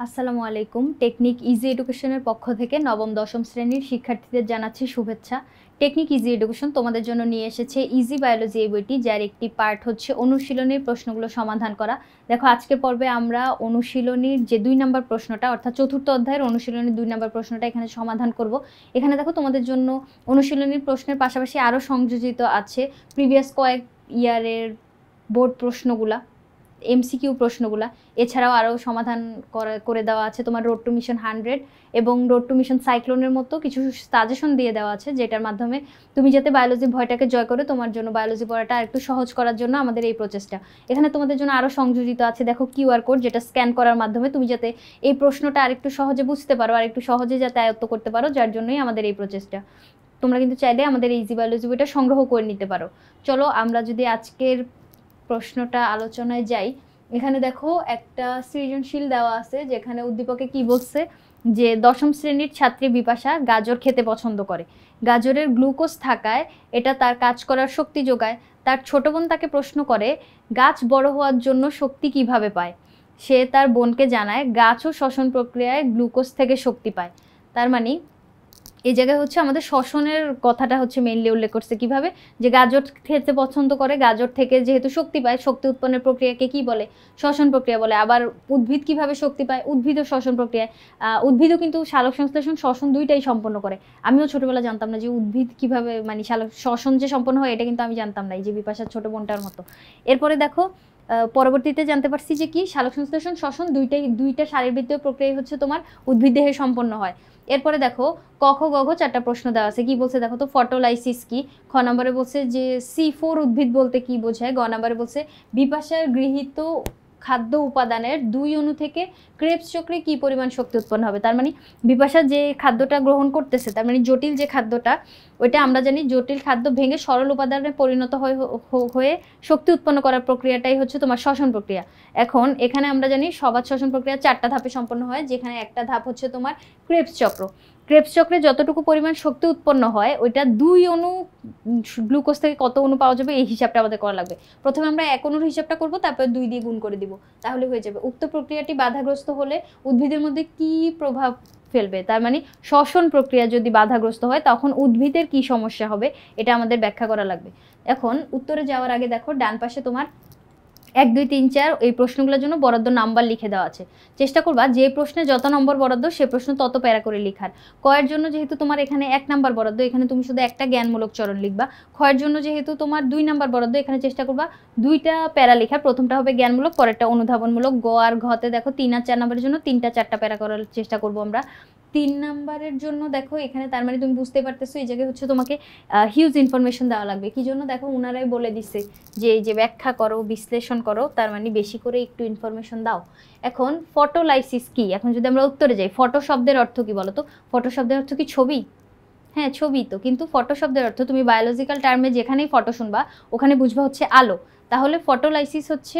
আসসালামু আলাইকুম। Technique easy এডুকেশনের পক্ষ থেকে নবম দশম শ্রেণীর শিক্ষার্থীদের জানাচ্ছি শুভেচ্ছা। টেকনিক ইজি এডুকেশন তোমাদের জন্য নিয়ে এসেছে ইজি বায়োলজি এই বইটি, যার একটি পার্ট হচ্ছে অনুশীলনীর প্রশ্নগুলো সমাধান করা। দেখো, আজকের পর্বে আমরা অনুশীলনীর যে 2 নম্বর প্রশ্নটা অর্থাৎ চতুর্থ অধ্যায়ের অনুশীলনীর 2 নম্বর প্রশ্নটা এখানে সমাধান করব। এখানে দেখো তোমাদের জন্য অনুশীলনীর প্রশ্নের পাশাপাশি আরও সংযোজিত আছে প্রিভিয়াস কয়েক ইয়ারের বোর্ড প্রশ্নগুলা, এমসিকিউ প্রশ্নগুলা। এছাড়াও আরও সমাধান করে দেওয়া আছে তোমার রোড টু মিশন 100 এবং রোড টু মিশন সাইক্লোনের মতো কিছু সাজেশন দিয়ে দেওয়া আছে, যেটার মাধ্যমে তুমি যাতে বায়োলজি ভয়টাকে জয় করে তোমার জন্য বায়োলজি পড়াটা আরেকটু সহজ করার জন্য আমাদের এই প্রচেষ্টা। এখানে তোমাদের জন্য আরও সংযোজিত আছে দেখো কিউআর কোড, যেটা স্ক্যান করার মাধ্যমে তুমি যাতে এই প্রশ্নটা আরেকটু সহজে বুঝতে পারো, আরেকটু সহজে যাতে আয়ত্ত করতে পারো, যার জন্যই আমাদের এই প্রচেষ্টা। তোমরা কিন্তু চাইলে আমাদের এই ইজি বায়োলজি বইটা সংগ্রহ করে নিতে পারো। চলো আমরা যদি আজকের প্রশ্নটা আলোচনায় যাই। এখানে দেখো একটা সৃজনশীল দেওয়া আছে, যেখানে উদ্দীপকে কি বলছে যে দশম শ্রেণীর ছাত্রী বিপাশা গাজর খেতে পছন্দ করে। গাজরের গ্লুকোজ থাকায় এটা তার কাজ করার শক্তি যোগায়। তার ছোট বোন তাকে প্রশ্ন করে গাছ বড় হওয়ার জন্য শক্তি কিভাবে পায়। সে তার বোনকে জানায় গাছও শ্বসন প্রক্রিয়ায় গ্লুকোজ থেকে শক্তি পায়। তার মানে এই জায়গায় হচ্ছে আমাদের শ্বসনের কথাটা হচ্ছে মেইনলি উল্লেখ করছে, কিভাবে যে গাজর খেতে পছন্দ করে, গাজর থেকে যেহেতু শক্তি পায়, শক্তি উৎপন্নের প্রক্রিয়াকে কি বলে, শ্বসন প্রক্রিয়া বলে। আবার উদ্ভিদ কিভাবে শক্তি পায়, উদ্ভিদও শ্বসন প্রক্রিয়ায়। উদ্ভিদও কিন্তু সালোক সংশ্লেষণ শ্বসন দুইটাই সম্পন্ন করে। আমিও ছোটবেলা জানতাম না যে উদ্ভিদ কিভাবে মানে সালোক শ্বসন যে সম্পন্ন হয়, এটা কিন্তু আমি জানতাম না, এই যে বিপাশার ছোট বোনটার মতো। এরপরে দেখো পরবর্তীতে জানতে পারছি যে কি সালোক সংশ্লেষণ শ্বসন দুইটা শারীরবৃত্তীয় প্রক্রিয়া হচ্ছে তোমার উদ্ভিদ দেহে সম্পন্ন হয়। এরপরে দেখো ক খ গ ঘ 4টা প্রশ্ন দেওয়া আছে। কি বলছে দেখো তো, ফটোলাইসিস কি। খ নম্বরে বলছে যে C4 উদ্ভিদ বলতে কি বোঝায়। গ নম্বরে বলছে বিপাশার গৃহীত খাদ্য উপাদানের 2 অণু থেকে ক্রেবস চক্রে কি পরিমাণ শক্তি উৎপন্ন হবে। তার মানে বিপাশা যে খাদ্যটা গ্রহণ করতেছে, তার মানে জটিল যে খাদ্যটা, ওইটা আমরা জানি জটিল খাদ্য ভেঙে সরল উপাদানে পরিণত হয়ে শক্তি উৎপন্ন করার প্রক্রিয়াটাই হচ্ছে তোমার শ্বসন প্রক্রিয়া। এখন এখানে আমরা জানি সবাত শ্বসন প্রক্রিয়া 4টা ধাপে সম্পন্ন হয়, যেখানে একটা ধাপ হচ্ছে তোমার ক্রেবস চক্র। ক্রেবস চক্রে যতটুকু পরিমাণ শক্তি উৎপন্ন হয়, ওইটা 2 অণু গ্লুকোজ থেকে কত অণু পাওয়া যাবে এই হিসাবটা আমাদের করা লাগবে। প্রথমে আমরা 1 অণুর হিসাবটা করব, তারপর 2 দিয়ে গুণ করে দিব, তাহলে হয়ে যাবে। উক্ত প্রক্রিয়াটি বাধাগ্রস্ত হলে উদ্ভিদের মধ্যে কি প্রভাব ফেলবে। তার মানে শ্বসন প্রক্রিয়া যদি বাধাগ্রস্ত হয় তখন উদ্ভিদের কি সমস্যা হবে, এটা আমাদের ব্যাখ্যা করা লাগবে। এখন উত্তরে যাওয়ার আগে দেখো ডান পাশে তোমার 1 2 3 4 এই প্রশ্নগুলোর জন্য বরাদ্দ নাম্বার লিখে দেওয়া আছে। চেষ্টা করবা যে প্রশ্নে যত নম্বর বরাদ্দ সে প্রশ্ন তত প্যারা করে লেখার। কয়ের জন্য যেহেতু তোমার এখানে 1 নাম্বার বরাদ্দ, এখানে তুমি শুধু একটা জ্ঞানমূলক চরণ লিখবা। ক্ষয়ের জন্য যেহেতু তোমার 2 নাম্বার বরাদ্দ, এখানে চেষ্টা করবা 2টা প্যারা লেখার। প্রথমটা হবে জ্ঞানমূলক, পরেরটা অনুধাবনমূলক। গ আর ঘতে দেখো 3 আর 4 নাম্বারের জন্য 3টা 4টা প্যারা করার চেষ্টা করব আমরা। 3 নাম্বারের জন্য দেখো এখানে তার মানে তুমি বুঝতে পারতেছো এই জায়গায় হচ্ছে তোমাকে হিউজ ইনফরমেশন দেওয়া লাগবে। কি জন্য দেখো উনারাই বলে দিচ্ছে যে এই যে ব্যাখ্যা করো, বিশ্লেষণ করো, তার মানে বেশি করে একটু ইনফরমেশন দাও। এখন ফটোলাইসিস কি, এখন যদি আমরা উত্তরে যাই, ফটো শব্দের অর্থ কি বলো তো। ফটো শব্দের অর্থ কি ছবি? হ্যাঁ ছবি তো, কিন্তু ফটো শব্দের অর্থ তুমি বায়োলজিক্যাল টার্মে যেখানেই ফটো শুনবা ওখানে বুঝবা হচ্ছে আলো। তাহলে ফটোলাইসিস হচ্ছে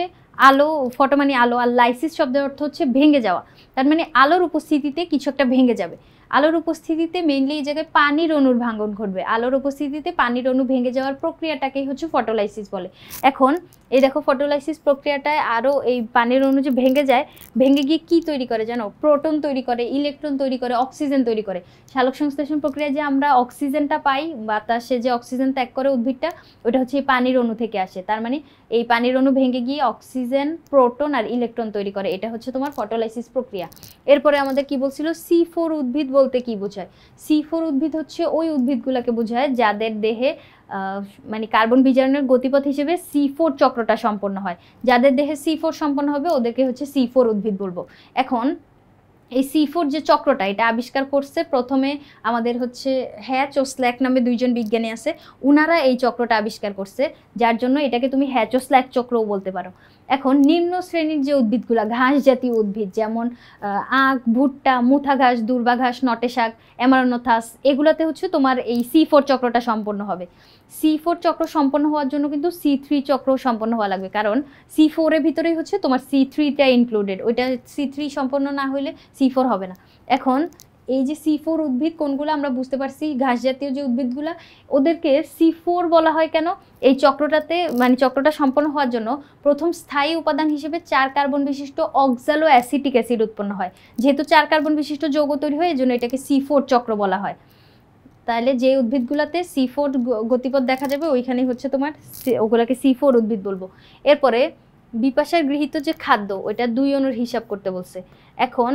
আলো, ফটো মানে আলো, আর লাইসিস শব্দের অর্থ হচ্ছে ভেঙে যাওয়া। তার মানে আলোর উপস্থিতিতে কিছু একটা ভেঙে যাবে। আলোর উপস্থিতিতে মেইনলি এই জায়গায় পানির অণুর ভাঙন ঘটবে। আলোর উপস্থিতিতে পানির অণু ভেঙে যাওয়ার প্রক্রিয়াটাকেই হচ্ছে ফটোলাইসিস বলে। এখন এই দেখো ফটোলাইসিস প্রক্রিয়াটায় আরও এই পানির অণু যে ভেঙে যায়, ভেঙে গিয়ে কি তৈরি করে জানো, প্রোটন তৈরি করে, ইলেকট্রন তৈরি করে, অক্সিজেন তৈরি করে। সালোক সংশ্লেষণ প্রক্রিয়ায় যে আমরা অক্সিজেনটা পাই, বাতাসে যে অক্সিজেন ত্যাগ করে উদ্ভিদটা, ওটা হচ্ছে এই পানির অণু থেকে আসে। তার মানে এই পানির অণু ভেঙে গিয়ে অক্সিজেন, প্রোটন আর ইলেকট্রন তৈরি করে, এটা হচ্ছে তোমার ফটোলাইসিস প্রক্রিয়া। এরপরে আমাদের কি বলছিল, C4 উদ্ভিদ বলতে কি বোঝায়। C4 উদ্ভিদ হচ্ছে ওই উদ্ভিদগুলোকে বোঝায় যাদের দেহে মানে কার্বন বিজারণের গতিপথ হিসেবে C4 চক্রটা সম্পন্ন হয়। যাদের দেহে C4 সম্পন্ন হবে ওদেরকে হচ্ছে C4 উদ্ভিদ বলবো। এখন এই C4 যে চক্রটা, এটা আবিষ্কার করছে প্রথমে আমাদের হচ্ছে হ্যাচ ও স্ল্যাক নামে 2 জন বিজ্ঞানী আছে। উনারা এই চক্রটা আবিষ্কার করছে, যার জন্য এটাকে তুমি হ্যাচ ও স্ল্যাক চক্রও বলতে পারো। এখন নিম্ন শ্রেণীর যে উদ্ভিদগুলো, ঘাস জাতীয় উদ্ভিদ, যেমন আখ, ভুট্টা, মুথা ঘাস, দুর্বা ঘাস, নটে শাক, অ্যামারোনোথাস, এগুলোতে হচ্ছে তোমার এই C4 চক্রটা সম্পন্ন হবে। C4 চক্র সম্পন্ন হওয়ার জন্য কিন্তু C3 চক্র সম্পন্ন হওয়া লাগবে, কারণ C4 এর ভিতরেই হচ্ছে তোমার C3টা ইনক্লুডেড। ওইটা C3 সম্পন্ন না হইলে C4 হবে না। এখন এই যে C4 উদ্ভিদ কোনগুলো আমরা বুঝতে পারছি, ঘাস জাতীয় যে উদ্ভিদগুলো, ওদেরকে C4 বলা হয় কেন? এই চক্রটাতে মানে চক্রটা সম্পন্ন হওয়ার জন্য প্রথম স্থায়ী উপাদান হিসেবে 4 কার্বন বিশিষ্ট অক্সালো অ্যাসিটিক অ্যাসিড উৎপন্ন হয়। যেহেতু 4 কার্বন বিশিষ্ট যৌগ তৈরি হয়, এজন্য এটাকে C4 চক্র বলা হয়। তাহলে যে উদ্ভিদগুলোতে C4 গতিপথ দেখা যাবে ওইখানেই হচ্ছে তোমার ওগুলাকে C4 উদ্ভিদ বলবো। এরপরে বিপাশার গৃহীত যে খাদ্য, ওইটা 2 অণুর হিসাব করতে বলছে। এখন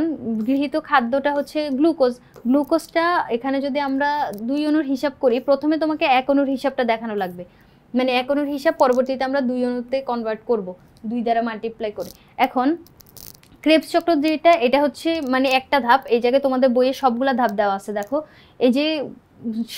গৃহীত খাদ্যটা হচ্ছে গ্লুকোজ। গ্লুকোজটা এখানে যদি আমরা 2 অণুর হিসাব করি, প্রথমে তোমাকে 1 অণুর হিসাবটা দেখানো লাগবে, মানে 1 অণুর হিসাব পরবর্তীতে আমরা 2 অণুতে কনভার্ট করব 2 দ্বারা মাল্টিপ্লাই করে। এখন ক্রেবস চক্র যেটা, এটা হচ্ছে মানে একটা ধাপ। এই জায়গায় তোমাদের বইয়ে সবগুলা ধাপ দেওয়া আছে, দেখো এই যে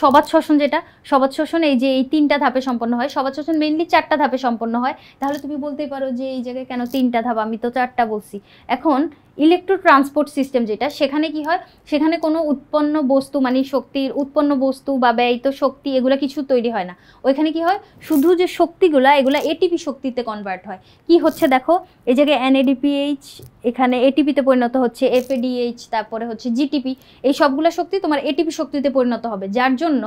সবাত শ্বসন, যেটা সবাত শ্বসন এই যে এই 3টা ধাপে সম্পন্ন হয়। সবাত শ্বসন মেইনলি 4টা ধাপে সম্পন্ন হয়। তাহলে তুমি বলতেই পারো যে এই জায়গায় কেন 3টা ধাপ, আমি তো 4টা বলছি। এখন ইলেকট্রো ট্রান্সপোর্ট সিস্টেম যেটা, সেখানে কি হয়, সেখানে কোনো উৎপন্ন বস্তু মানে শক্তির উৎপন্ন বস্তু বা ব্যয়িত শক্তি এগুলো কিছু তৈরি হয় না। ওইখানে কি হয়, শুধু যে শক্তিগুলা এগুলা এটিপি শক্তিতে কনভার্ট হয়। কি হচ্ছে দেখো, এই জায়গায় NADPH এখানে এটিপিতে পরিণত হচ্ছে, FADH, তারপরে হচ্ছে GTP, এই সবগুলা শক্তি তোমার এটিপি শক্তিতে পরিণত হবে। যার জন্য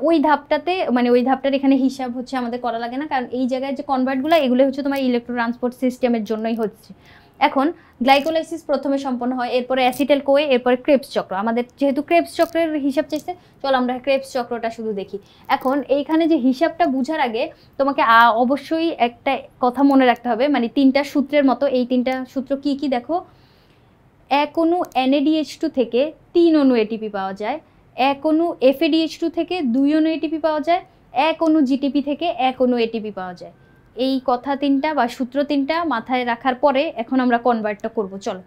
ওই ধাপটাতে মানে ওই ধাপটার এখানে হিসাব হচ্ছে আমাদের করা লাগে না, কারণ এই জায়গায় যে কনভার্টগুলো এগুলো হচ্ছে তোমার ইলেকট্রো ট্রান্সপোর্ট সিস্টেমের জন্যই হচ্ছে। এখন গ্লাইকোলাইসিস প্রথমে সম্পন্ন হয়, এরপরে অ্যাসিটাইল কোয়ে, এরপরে ক্রেবস চক্র। আমাদের যেহেতু ক্রেবস চক্রের হিসাব চাইছে, চলো আমরা ক্রেবস চক্রটা শুধু দেখি। এখন এইখানে যে হিসাবটা বুঝার আগে তোমাকে অবশ্যই একটা কথা মনে রাখতে হবে, মানে 3টা সূত্রের মতো। এই 3টা সূত্র কি কি দেখো, 1 অণু NADH2 থেকে 3 অণু ATP পাওয়া যায়, 1 অণু FADH2 থেকে 2 অণু ATP পাওয়া যায়, 1 অণু GTP থেকে 1 অণু ATP পাওয়া যায়। এই কথা 3টা বা সূত্র 3টা মাথায় রাখার পরে এখন আমরা কনভার্টটা করব। চলো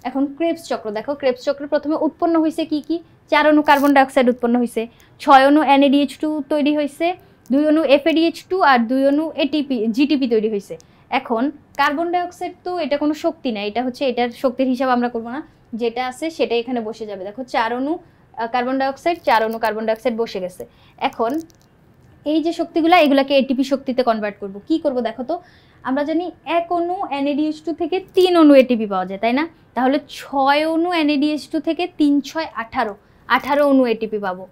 এখন ক্রেবস চক্র দেখো। ক্রেবস চক্র প্রথমে উৎপন্ন হয়েছে কি কি, 4 অণু কার্বন ডাইঅক্সাইড উৎপন্ন হয়েছে, 6 অণু NADH2 তৈরি হয়েছে, 2 অণু FADH2 আর 2 অণু GTP তৈরি হয়েছে। এখন কার্বন ডাইঅক্সাইড তো এটা কোনো শক্তি না, এটা হচ্ছে এটার শক্তির হিসাব আমরা করব না, যেটা আছে সেটাই এখানে বসে যাবে। দেখো 4 অণু কার্বন ডাইঅক্সাইড, 4 অণু কার্বন ডাইঅক্সাইড বসে গেছে। এখন এই যে শক্তিগুলা এগুলাকে এটিপি শক্তিতে কনভার্ট করব। কি করব দেখো তো, আমরা জানি 1 অণু NADH2 থেকে 3 অণু এটিপি পাওয়া যায়, তাই না? তাহলে 6 অণু NADH2 থেকে 3 6 18, 18 অণু এটিপি পাবো।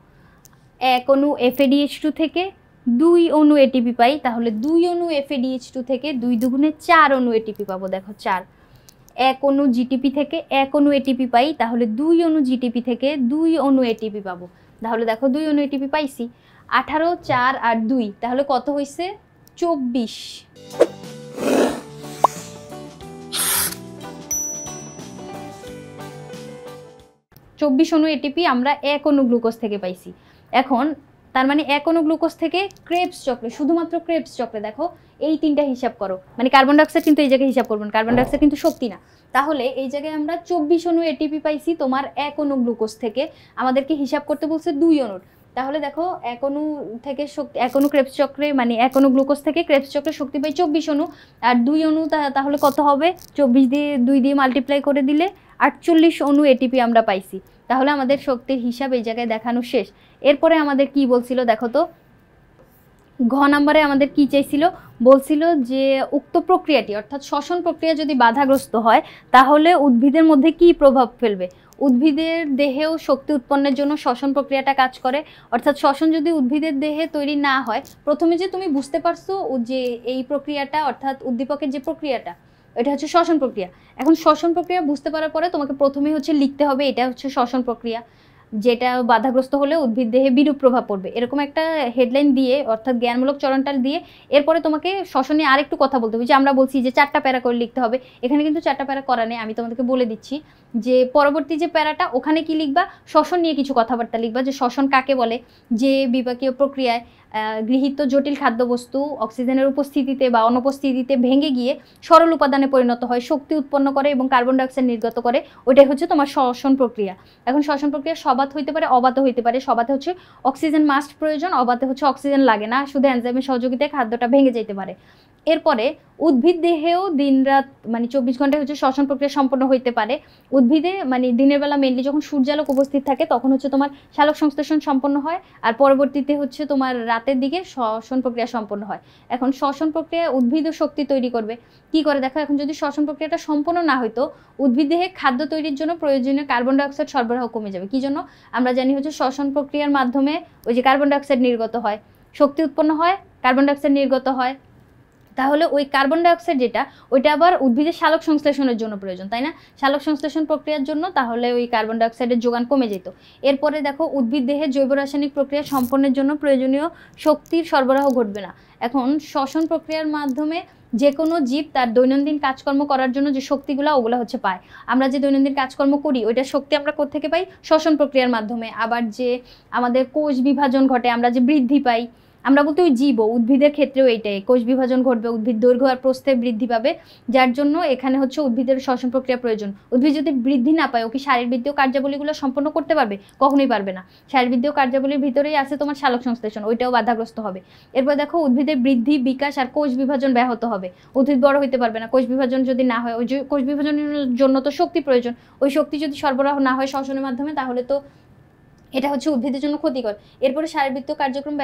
1 অণু FADH2 থেকে 2 অণু এটিপি পাই, তাহলে 2 অণু FADH2 থেকে 2 দুগুণে 4 অণু এটিপি পাবো, দেখো 4। 1 অণু GTP থেকে 1 অণু এটিপি পাই, তাহলে 2 অণু GTP থেকে 2 অণু এটিপি পাবো। তাহলে দেখো 2 অণু এটিপি পাইছি। 18, 4 আর 2, তাহলে কত হয়েছে? 24। 24 অণু এটিপি আমরা 1 অণু গ্লুকোজ থেকে পাইছি। এখন তার মানে 1 অণু গ্লুকোজ থেকে ক্রেবস চক্রে, শুধুমাত্র ক্রেবস চক্রে দেখো এই 3টা হিসাব করো, মানে কার্বন ডাইঅক্সাইড কিন্তু এই জায়গায় হিসাব করবেন, কার্বন ডাইঅক্সাইড কিন্তু শক্তি না। তাহলে এই জায়গায় আমরা 24 অণু এটিপি পাইছি তোমার 1 অণু গ্লুকোজ থেকে। আমাদেরকে হিসাব করতে বলছে 2 অণুর। তাহলে দেখো 1 অণু থেকে শক্তি, 1 অণু ক্রেবস চক্রে মানে 1 অণু গ্লুকোজ থেকে ক্রেবস চক্রে শক্তি পাই 24 অণু, আর 2 অণু তাহলে কত হবে? 24 দিয়ে 2 দিয়ে মাল্টিপ্লাই করে দিলে 48 অণু এটিপি আমরা পাইছি। তাহলে আমাদের শক্তির হিসাব এই জায়গায় দেখানো শেষ। এরপরে আমাদের কি বলছিল দেখো তো, ঘ নম্বরে আমাদের কি চাইছিল, বলছিল যে উক্ত প্রক্রিয়াটি অর্থাৎ শ্বসন প্রক্রিয়া যদি বাধাগ্রস্ত হয় তাহলে উদ্ভিদের মধ্যে কি প্রভাব ফেলবে। উদ্ভিদের দেহেও শক্তি উৎপন্নের জন্য শ্বসন প্রক্রিয়াটা কাজ করে, অর্থাৎ শ্বসন যদি উদ্ভিদের দেহে তৈরি না হয়, প্রথমে যে তুমি বুঝতে পারছো যে এই প্রক্রিয়াটা অর্থাৎ উদ্দীপকের যে প্রক্রিয়াটা এটা হচ্ছে শ্বসন প্রক্রিয়া। এখন শ্বসন প্রক্রিয়া বুঝতে পারার পরে তোমাকে প্রথমেই হচ্ছে লিখতে হবে এটা হচ্ছে শ্বসন প্রক্রিয়া, যেটা বাধাগ্রস্ত হলে উদ্ভিদ দেহে বিরূপ প্রভাব পড়বে, এরকম একটা হেডলাইন দিয়ে অর্থাৎ জ্ঞানমূলক চরণটা দিয়ে এরপরে তোমাকে শ্বসন নিয়ে আরেকটু কথা বলতে হবে। যে আমরা বলছি যে 4টা প্যারা করে লিখতে হবে, এখানে কিন্তু 4টা প্যারা করা নেই, আমি তোমাদেরকে বলে দিচ্ছি যে পরবর্তী যে প্যারাটা ওখানে কি লিখবা, শ্বসন নিয়ে কিছু কথাবার্তা লিখবা, যে শ্বসন কাকে বলে, যে বিপাকীয় প্রক্রিয়ায় গৃহীত জটিল খাদ্যবস্তু অক্সিজেনের উপস্থিতিতে বা অনুপস্থিতিতে ভেঙে গিয়ে সরল উপাদানে পরিণত হয়, শক্তি উৎপন্ন করে এবং কার্বন ডাইঅক্সাইড নির্গত করে, ওইটাই হচ্ছে তোমার শ্বসন প্রক্রিয়া। এখন শ্বসন প্রক্রিয়া সবাত হইতে পারে, অবাত হইতে পারে। সবাতে হচ্ছে অক্সিজেন মাস্ট প্রয়োজন, অবাতে হচ্ছে অক্সিজেন লাগে না, শুধু এনজাইমের সহযোগিতায় খাদ্যটা ভেঙে যেতে পারে। এরপরে উদ্ভিদ দেহেও দিনরাত মানে 24 ঘন্টায় হচ্ছে শ্বসন প্রক্রিয়া সম্পন্ন হইতে পারে। উদ্ভিদে মানে দিনের বেলা মেনলি যখন সূর্যালোক উপস্থিত থাকে তখন হচ্ছে তোমার সালোক সংশ্লেষণ সম্পন্ন হয়, আর পরবর্তীতে হচ্ছে তোমার রাতের দিকে শ্বসন প্রক্রিয়া সম্পন্ন হয়। এখন শ্বসন প্রক্রিয়া উদ্ভিদও শক্তি তৈরি করবে। কি করে দেখো, এখন যদি শ্বসন প্রক্রিয়াটা সম্পন্ন না হইতো, উদ্ভিদ দেহে খাদ্য তৈরির জন্য প্রয়োজনীয় কার্বন ডাইঅক্সাইড সরবরাহ কমে যাবে। কি জন্য? আমরা জানি হচ্ছে শ্বসন প্রক্রিয়ার মাধ্যমে ওই যে কার্বন ডাইঅক্সাইড নির্গত হয়, শক্তি উৎপন্ন হয়, কার্বন ডাইঅক্সাইড নির্গত হয়। তাহলে ওই কার্বন ডাইঅক্সাইড যেটা, ওইটা আবার উদ্ভিদের সালোক সংশ্লেষণের জন্য প্রয়োজন, তাই না? সালোক সংশ্লেষণ প্রক্রিয়ার জন্য তাহলে ওই কার্বন ডাইঅক্সাইডের যোগান কমে যেত। এরপরে দেখো, উদ্ভিদ দেহে জৈব রাসায়নিক প্রক্রিয়া সম্পন্নের জন্য প্রয়োজনীয় শক্তির সরবরাহ ঘটবে না। এখন শ্বসন প্রক্রিয়ার মাধ্যমে যে কোনো জীব তার দৈনন্দিন কাজকর্ম করার জন্য যে শক্তিগুলো, ওগুলো হচ্ছে পায়। আমরা যে দৈনন্দিন কাজকর্ম করি ওইটা শক্তি আমরা কোত্থেকে পাই? শ্বসন প্রক্রিয়ার মাধ্যমে। আবার যে আমাদের কোষ বিভাজন ঘটে, আমরা যে বৃদ্ধি পাই, আমরা বলতে ওই জীব, উদ্ভিদের ক্ষেত্রেও এইটাই, কোষ বিভাজন ঘটবে, উদ্ভিদ দৈর্ঘ্য আর প্রস্থে বৃদ্ধি পাবে, যার জন্য এখানে হচ্ছে উদ্ভিদের শ্বসন প্রক্রিয়া প্রয়োজন। উদ্ভিদ যদি বৃদ্ধি না পায়, ও কি শারীরবৃত্তীয় কার্যাবলীগুলো সম্পন্ন করতে পারবে? কখনোই পারবে না। শারীরবৃত্তীয় কার্যাবলীর ভিতরেই আছে তোমার সালোক সংশ্লেষণ, ওইটাও বাধাগ্রস্ত হবে। এরপর দেখো, উদ্ভিদের বৃদ্ধি, বিকাশ আর কোষ বিভাজন ব্যাহত হবে। উদ্ভিদ বড় হইতে পারবে না কোষ বিভাজন যদি না হয়। ওই যে কোষ বিভাজনের জন্য তো শক্তি প্রয়োজন, ওই শক্তি যদি সরবরাহ না হয় শ্বসনের মাধ্যমে, তাহলে তো এটা হচ্ছে উদ্ভিদের জন্য ক্ষতিকর। এরপরে শারীরবৃত্তীয় কার্যক্রম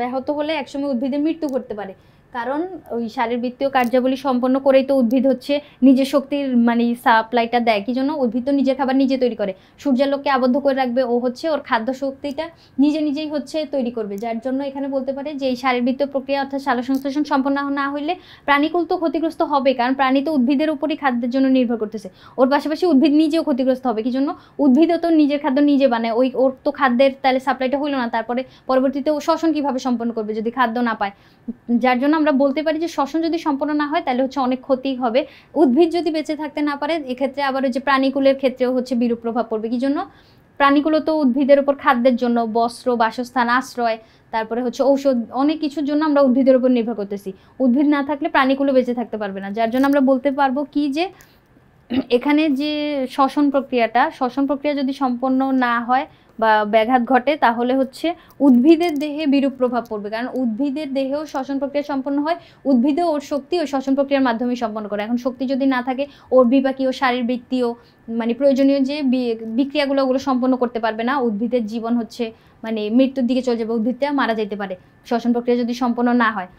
ব্যাহত হলে একসময় উদ্ভিদের মৃত্যু ঘটতে পারে, কারণ ওই শারীরবৃত্তীয় কার্যাবলী সম্পন্ন করেই তো উদ্ভিদ হচ্ছে নিজের শক্তির মানে সাপ্লাইটা দেয়। কি জন্য? উদ্ভিদ তো নিজের খাবার নিজে তৈরি করে, সূর্যালোককে আবদ্ধ করে রাখবে, ও হচ্ছে ওর খাদ্য শক্তিটা নিজেই হচ্ছে তৈরি করবে। যার জন্য এখানে বলতে পারে যে এই শারীরবৃত্তীয় প্রক্রিয়া অর্থাৎ সালোক সংশ্লেষণ সম্পন্ন না হইলে প্রাণীকুল তো ক্ষতিগ্রস্ত হবে, কারণ প্রাণী তো উদ্ভিদের উপরই খাদ্যের জন্য নির্ভর করতেছে। ওর পাশাপাশি উদ্ভিদ নিজেও ক্ষতিগ্রস্ত হবে। কি জন্য? উদ্ভিদও তো নিজের খাদ্য নিজে বানায়, ওর তো খাদ্যের তাহলে সাপ্লাইটা হইলো না, তারপরে পরবর্তীতে ও শ্বসন কিভাবে সম্পন্ন করবে যদি খাদ্য না পায়? যার জন্য আমরা বলতে পারি যে শ্বসন যদি সম্পন্ন না হয় তাহলে হচ্ছে অনেক ক্ষতি হবে। উদ্ভিদ যদি বেঁচে থাকতে না পারে, এক্ষেত্রে আবার ওই যে প্রাণীকুলের ক্ষেত্রেও হচ্ছে বিরূপ প্রভাব পড়বে। কি জন্য? প্রাণীকুলো তো উদ্ভিদের উপর খাদ্যের জন্য, বস্ত্র, বাসস্থান, আশ্রয়, তারপরে হচ্ছে ঔষধ, অনেক কিছুর জন্য আমরা উদ্ভিদের উপর নির্ভর করতেছি। উদ্ভিদ না থাকলে প্রাণীকুলো বেঁচে থাকতে পারবে না। যার জন্য আমরা বলতে পারবো কি যে এখানে যে শ্বসন প্রক্রিয়া যদি সম্পন্ন না হয় বা ব্যাঘাত ঘটে, তাহলে হচ্ছে উদ্ভিদের দেহে বিরূপ প্রভাব পড়বে, কারণ উদ্ভিদের দেহেও শ্বসন প্রক্রিয়া সম্পন্ন হয়। উদ্ভিদও ওর শক্তি ওই শ্বসন প্রক্রিয়ার মাধ্যমে সম্পন্ন করে। এখন শক্তি যদি না থাকে, ওর বিপাকীয়, শারীরবৃত্তীয় মানে প্রয়োজনীয় যে বিক্রিয়াগুলো, ওগুলো সম্পন্ন করতে পারবে না। উদ্ভিদের জীবন হচ্ছে মানে মৃত্যুর দিকে চলে যাবে, উদ্ভিদটা মারা যেতে পারে শ্বসন প্রক্রিয়া যদি সম্পন্ন না হয়।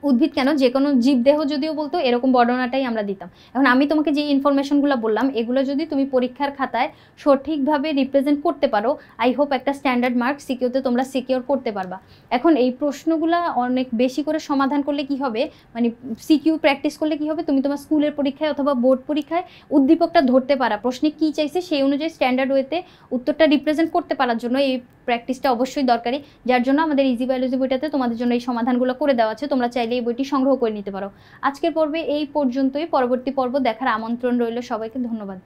উদ্ভিদ কেন, যে কোনো জীবদেহ যদিও বলতো, এরকম বর্ণনাটাই আমরা দিতাম। এখন আমি তোমাকে যে ইনফরমেশনগুলো বললাম, এগুলো যদি তুমি পরীক্ষার খাতায় সঠিকভাবে রিপ্রেজেন্ট করতে পারো, আই হোপ একটা স্ট্যান্ডার্ড মার্ক সিকিউতে তোমরা সিকিউর করতে পারবা। এখন এই প্রশ্নগুলো অনেক বেশি করে সমাধান করলে কি হবে, মানে সিকিউ প্র্যাকটিস করলে কি হবে, তুমি তোমার স্কুলের পরীক্ষায় অথবা বোর্ড পরীক্ষায় উদ্দীপকটা ধরতে পারা, প্রশ্নে কী চাইছে সেই অনুযায়ী স্ট্যান্ডার্ড ওয়েতে উত্তরটা রিপ্রেজেন্ট করতে পারার জন্য এই প্র্যাকটিসটা অবশ্যই দরকারি। যার জন্য আমাদের ইজি বায়োলজি বইটাতে তোমাদের জন্য এই সমাধানগুলো করে দেওয়া আছে, তোমরা চাইলে এই বইটি সংগ্রহ করে নিতে পারো। আজকের পর্বে এই পর্যন্তই, পরবর্তী পর্ব দেখার আমন্ত্রণ রইল। সবাইকে ধন্যবাদ।